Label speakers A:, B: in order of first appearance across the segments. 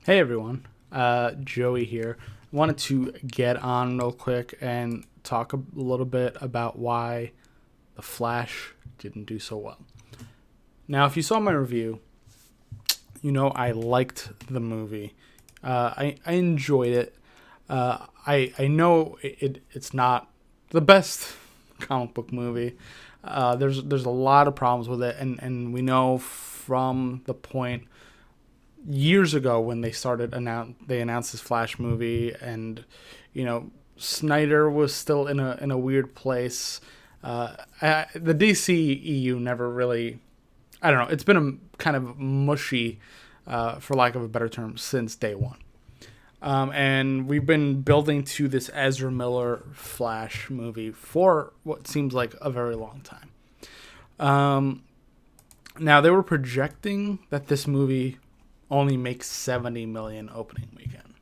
A: Hey everyone, Joey here. Wanted to get on real quick and talk a little bit about why The Flash didn't do so well. Now, if you saw my review, you know I liked the movie. I enjoyed it. I know it's not the best comic book movie. There's a lot of problems with it, and we know from the point years ago when they announced this Flash movie, and Snyder was still in a weird place. The DCEU never really, I don't know, it's been a kind of mushy, for lack of a better term, since day one. And we've been building to this Ezra Miller Flash movie for what seems like a very long time. Now they were projecting that this movie only makes 70 million opening weekend,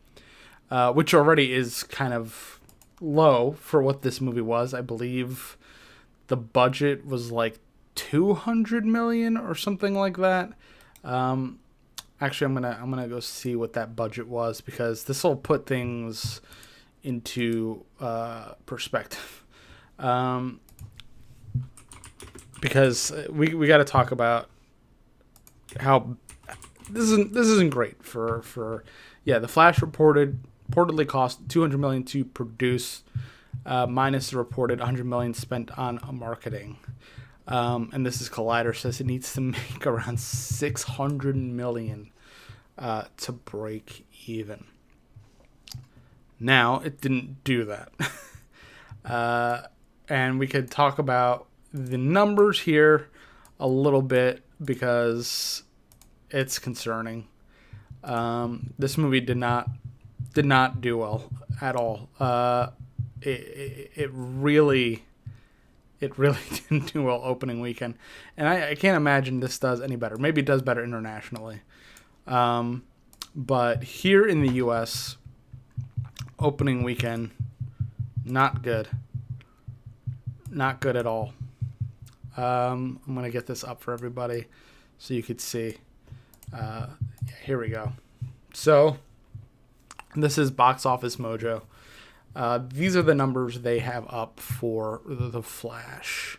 A: which already is kind of low for what this movie was. I believe the budget was like 200 million or something like that. Actually, I'm gonna go see what that budget was, because this will put things into perspective. Because we got to talk about how this isn't great for the Flash reportedly cost 200 million to produce, minus the reported 100 million spent on marketing. And this is Collider says it needs to make around 600 million to break even. Now, it didn't do that. And we could talk about the numbers here a little bit, because it's concerning. This movie did not do well at all. It really didn't do well opening weekend, and I can't imagine this does any better. Maybe it does better internationally, but here in the U.S., opening weekend, not good at all. I'm gonna get this up for everybody so you could see. Here we go. So this is Box Office Mojo. These are the numbers they have up for The Flash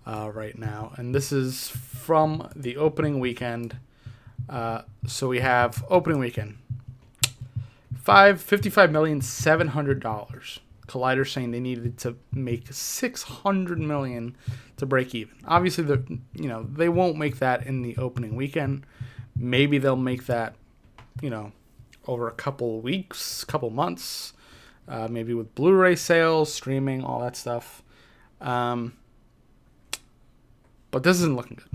A: right now. And this is from the opening weekend. So we have opening weekend. $55,700,000. Collider saying they needed to make 600 million to break even. Obviously, they won't make that in the opening weekend. Maybe they'll make that, over a couple of weeks, couple months, maybe with Blu-ray sales, streaming, all that stuff. But this isn't looking good.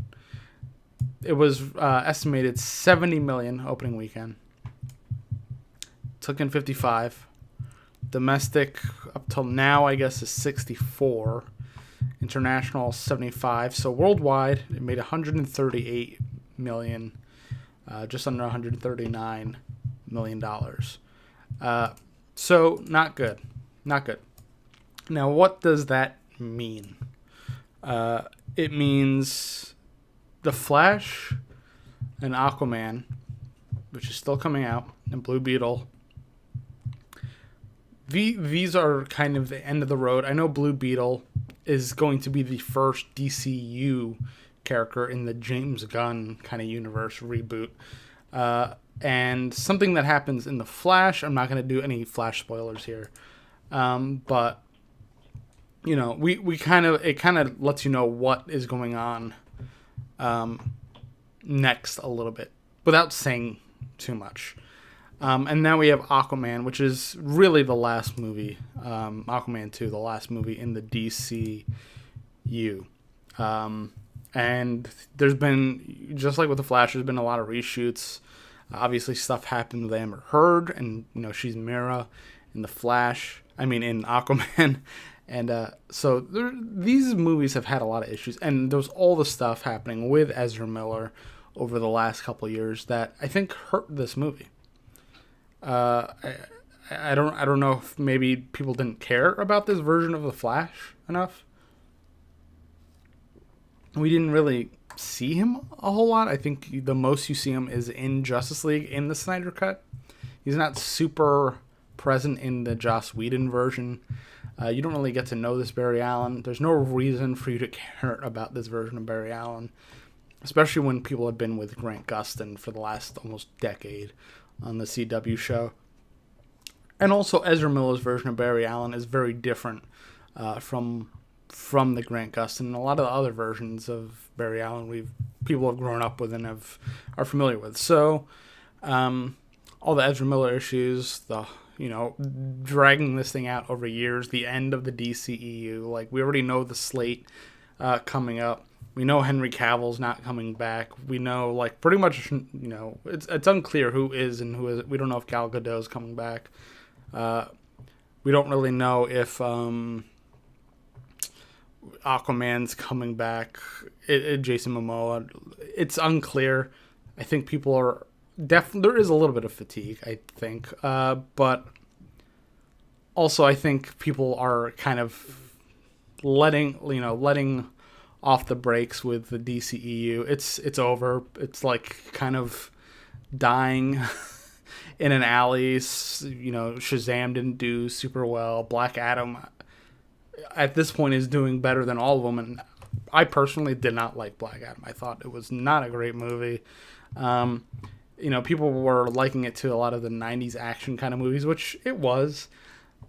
A: It was estimated 70 million opening weekend. Took in 55. Domestic up till now, I guess, is 64. International 75. So worldwide, it made 138 million. Just under $139 million. So not good. Now, what does that mean? It means The Flash and Aquaman, which is still coming out, and Blue Beetle. These are kind of the end of the road. I know Blue Beetle is going to be the first DCU character in the James Gunn kind of universe reboot. And something that happens in The Flash, I'm not going to do any Flash spoilers here. But, it kind of lets you know what is going on next a little bit without saying too much. And now we have Aquaman, which is really the last movie, Aquaman 2, the last movie in the DCU. And there's been, just like with The Flash, there's been a lot of reshoots. Obviously, stuff happened with Amber Heard, and, she's Mira in The Flash. In Aquaman. And so these movies have had a lot of issues. And there's all the stuff happening with Ezra Miller over the last couple of years that I think hurt this movie. I don't know if maybe people didn't care about this version of The Flash enough. We didn't really see him a whole lot. I think the most you see him is in Justice League in the Snyder Cut. He's not super present in the Joss Whedon version. You don't really get to know this Barry Allen. There's no reason for you to care about this version of Barry Allen, especially when people have been with Grant Gustin for the last almost decade on the CW show. And also, Ezra Miller's version of Barry Allen is very different from the Grant Gustin and a lot of the other versions of Barry Allen people have grown up with and are familiar with. So, all the Ezra Miller issues, dragging this thing out over years, the end of the DCEU, like we already know the slate coming up. We know Henry Cavill's not coming back. We know, like, pretty much, it's unclear who is and who isn't. We don't know if Gal Gadot's coming back. We don't really know if Aquaman's coming back. Jason Momoa. It's unclear. I think people are there is a little bit of fatigue, I think. But also I think people are kind of letting off the brakes with the DCEU. It's over. It's like kind of dying in an alley. Shazam didn't do super well. Black Adam at this point is doing better than all of them, and I personally did not like Black Adam. I thought it was not a great movie. People were liking it to a lot of the 90s action kind of movies, which it was,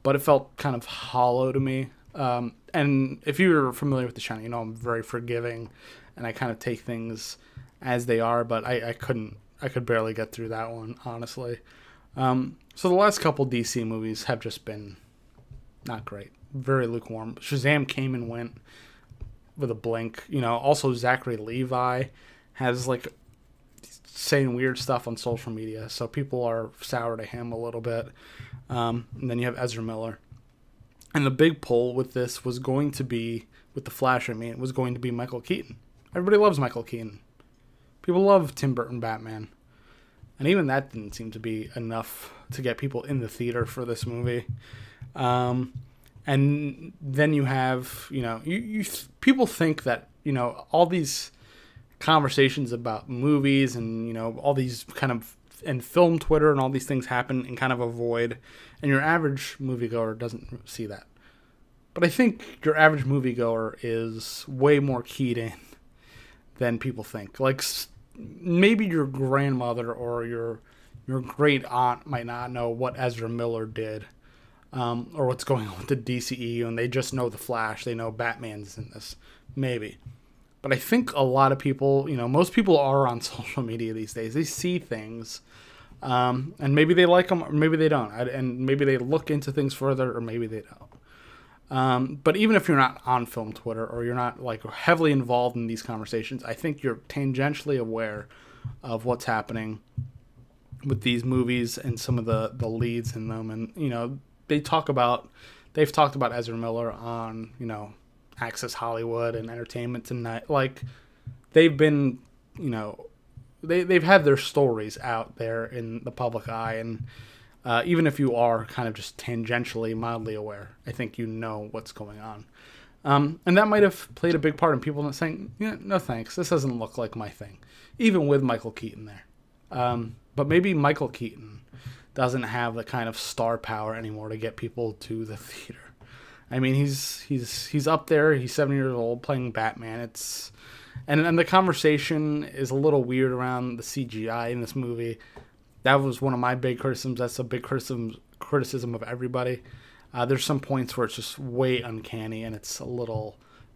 A: but it felt kind of hollow to me. And if you're familiar with the channel, I'm very forgiving and I kind of take things as they are, but I could barely get through that one, honestly. So the last couple DC movies have just been not great. Very lukewarm. Shazam came and went with a blink. Also Zachary Levi has like saying weird stuff on social media, so people are sour to him a little bit. And then you have Ezra Miller. And the big pull with this was going to be, with The Flash, it was going to be Michael Keaton. Everybody loves Michael Keaton. People love Tim Burton Batman. And even that didn't seem to be enough to get people in the theater for this movie. And then you have, people think that, all these conversations about movies and, all these kind of, and film Twitter and all these things happen in kind of a void. And your average moviegoer doesn't see that. But I think your average moviegoer is way more keyed in than people think. Like, maybe your grandmother or your great aunt might not know what Ezra Miller did. Or what's going on with the DCEU, and they just know The Flash. They know Batman's in this. Maybe. But I think a lot of people, most people are on social media these days. They see things, and maybe they like them, or maybe they don't. And maybe they look into things further, or maybe they don't. But even if you're not on film Twitter, or you're not like heavily involved in these conversations, I think you're tangentially aware of what's happening with these movies and some of the leads in them. And, they've talked about Ezra Miller on, Access Hollywood and Entertainment Tonight. Like, they've been, they've had their stories out there in the public eye. And even if you are kind of just tangentially, mildly aware, I think you know what's going on. And that might have played a big part in people saying, no thanks, this doesn't look like my thing. Even with Michael Keaton there. But maybe Michael Keaton doesn't have the kind of star power anymore to get people to the theater. I mean, he's up there. He's 7 years old playing Batman. And the conversation is a little weird around the CGI in this movie. That was one of my big criticisms. That's a big criticism of everybody. There's some points where it's just way uncanny and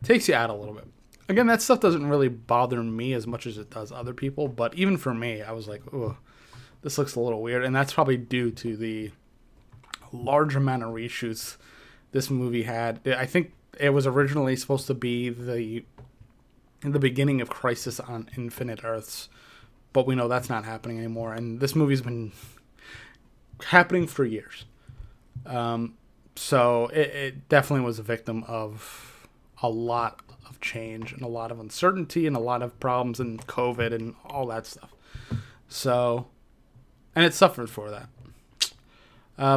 A: takes you out a little bit. Again, that stuff doesn't really bother me as much as it does other people. But even for me, I was like, ugh. This looks a little weird, and that's probably due to the large amount of reshoots this movie had. I think it was originally supposed to be the beginning of Crisis on Infinite Earths, but we know that's not happening anymore, and this movie's been happening for years. So it definitely was a victim of a lot of change and a lot of uncertainty and a lot of problems and COVID and all that stuff. So... and it suffered for that.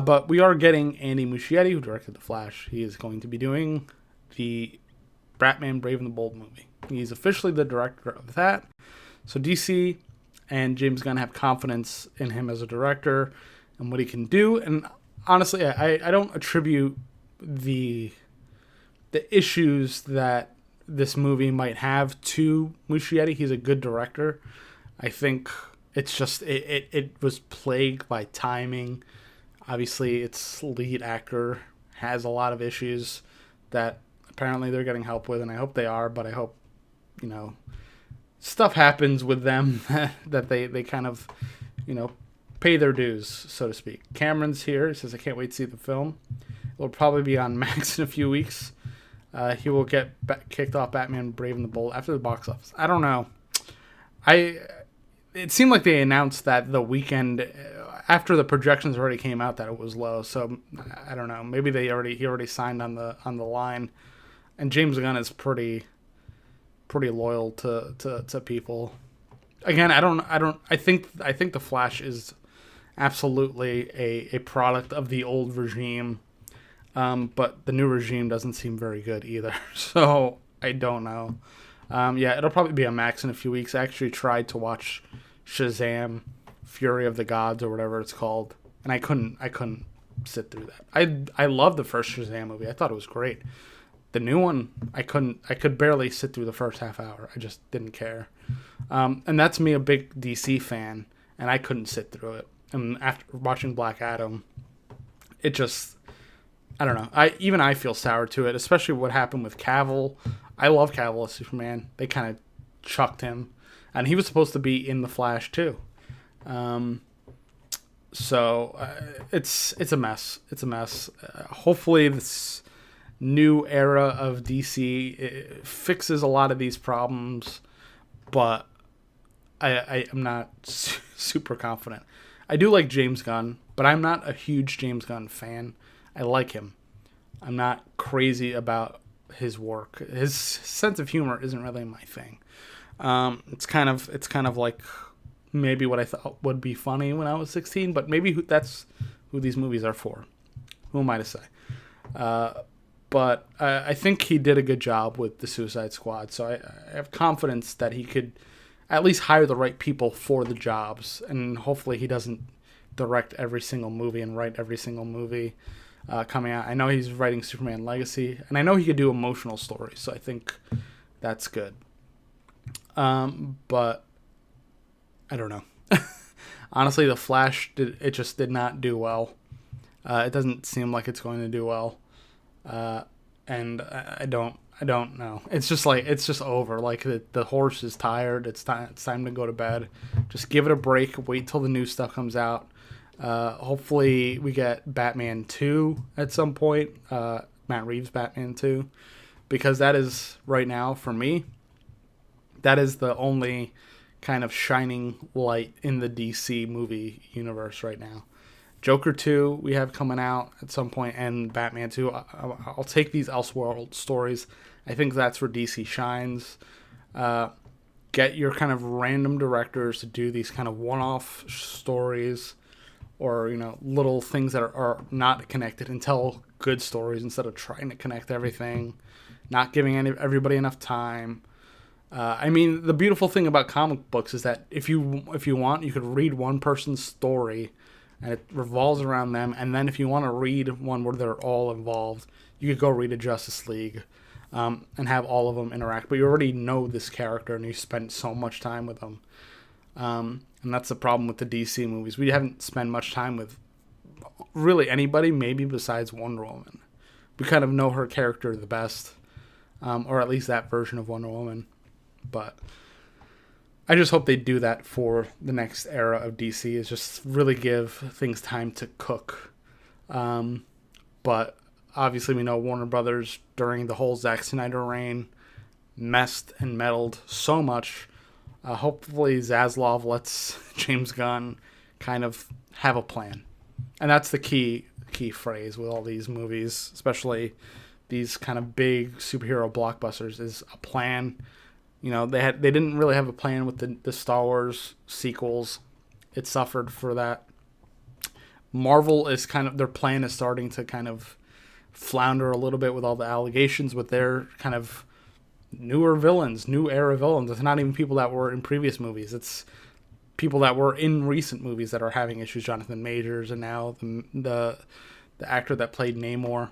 A: But we are getting Andy Muschietti, who directed The Flash. He is going to be doing the Batman Brave and the Bold movie. He's officially the director of that. So DC and James Gunn have confidence in him as a director. and what he can do. And honestly, I don't attribute the issues that this movie might have to Muschietti. He's a good director. I think it's just it was plagued by timing. Obviously, its lead actor has a lot of issues that apparently they're getting help with, and I hope they are, but I hope, stuff happens with them that they kind of, pay their dues, so to speak. Cameron's here. He says, I can't wait to see the film. It'll probably be on Max in a few weeks. He will get kicked off Batman Brave and the Bold after the box office. I don't know. It seemed like they announced that the weekend after the projections already came out that it was low. So I don't know. Maybe he already signed on the line. And James Gunn is pretty loyal to people. Again, I think the Flash is absolutely a product of the old regime. But the new regime doesn't seem very good either. So I don't know. Yeah, it'll probably be on Max in a few weeks. I actually tried to watch Shazam, Fury of the Gods, or whatever it's called, and I couldn't sit through that. I loved the first Shazam movie. I thought it was great. The new one, I could barely sit through the first half hour. I just didn't care. And that's me, a big DC fan, and I couldn't sit through it. And after watching Black Adam, it just, I don't know. I feel sour to it, especially what happened with Cavill. I love Cavill as Superman. They kind of chucked him, and he was supposed to be in the Flash too. So it's a mess. It's a mess. Hopefully this new era of DC fixes a lot of these problems, but I'm not super confident. I do like James Gunn, but I'm not a huge James Gunn fan. I like him. I'm not crazy about his work. His sense of humor isn't really my thing. It's kind of like maybe what I thought would be funny when I was 16, but maybe that's who these movies are for. Who am I to say? But I think he did a good job with the Suicide Squad, so I have confidence that he could at least hire the right people for the jobs, and hopefully he doesn't direct every single movie and write every single movie coming out. I know he's writing Superman Legacy, and I know he could do emotional stories, so I think that's good. But I don't know. Honestly, The Flash just did not do well. It doesn't seem like it's going to do well. And I don't know. It's just over. Like the horse is tired. It's time to go to bed. Just give it a break. Wait till the new stuff comes out. Hopefully we get Batman 2 at some point. Matt Reeves Batman 2, because that is right now for me. That is the only kind of shining light in the DC movie universe right now. Joker 2 we have coming out at some point, and Batman 2. I'll take these Elseworld stories. I think that's where DC shines. Get your kind of random directors to do these kind of one-off stories, or little things that are not connected, and tell good stories instead of trying to connect everything, not giving everybody enough time. I mean, the beautiful thing about comic books is that if you want, you could read one person's story, and it revolves around them. And then if you want to read one where they're all involved, you could go read a Justice League, and have all of them interact. But you already know this character, and you spent so much time with them. And that's the problem with the DC movies. We haven't spent much time with really anybody, maybe besides Wonder Woman. We kind of know her character the best, or at least that version of Wonder Woman. But I just hope they do that for the next era of DC, is just really give things time to cook. But obviously we know Warner Brothers during the whole Zack Snyder reign messed and meddled so much. Hopefully Zaslav lets James Gunn kind of have a plan. And that's the key phrase with all these movies, especially these kind of big superhero blockbusters, is a plan. They didn't really have a plan with the Star Wars sequels. It suffered for that. Marvel is their plan is starting to kind of flounder a little bit with all the allegations with their kind of newer villains, new era villains. It's not even people that were in previous movies. It's people that were in recent movies that are having issues. Jonathan Majors, and now the actor that played Namor.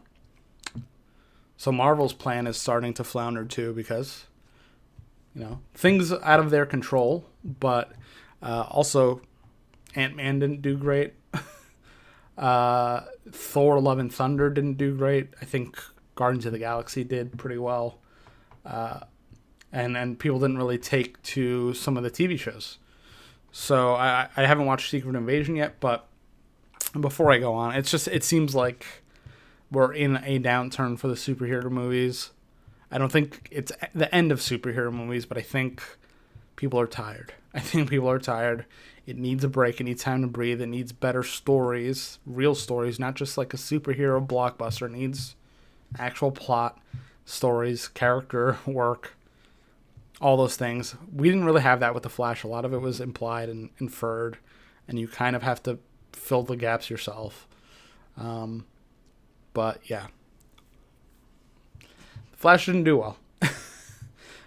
A: So Marvel's plan is starting to flounder too, because things out of their control. But also, Ant-Man didn't do great. Thor: Love and Thunder didn't do great. I think Guardians of the Galaxy did pretty well. And people didn't really take to some of the TV shows. So I haven't watched Secret Invasion yet, but before I go on, it seems like we're in a downturn for the superhero movies. I don't think it's the end of superhero movies, but I think people are tired. It needs a break. It needs time to breathe. It needs better stories, real stories, not just like a superhero blockbuster. It needs actual plot, stories, character work, all those things. We didn't really have that with The Flash. A lot of it was implied and inferred, and you kind of have to fill the gaps yourself. But yeah, The Flash didn't do well.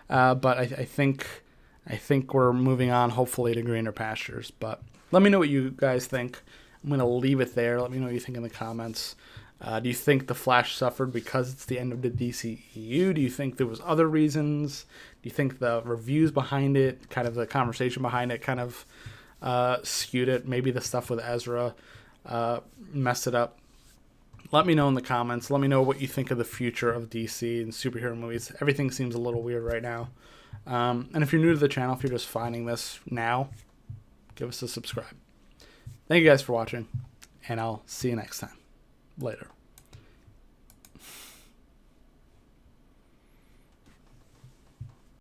A: But I think we're moving on, hopefully, to greener pastures. But let me know what you guys think. I'm going to leave it there. Let me know what you think in the comments. Do you think The Flash suffered because it's the end of the DCEU? Do you think there was other reasons? Do you think the reviews behind it, kind of the conversation behind it, kind of skewed it? Maybe the stuff with Ezra messed it up. Let me know in the comments. Let me know what you think of the future of DC and superhero movies. Everything seems a little weird right now. And if you're new to the channel, if you're just finding this now, give us a subscribe. Thank you guys for watching, and I'll see you next time. Later.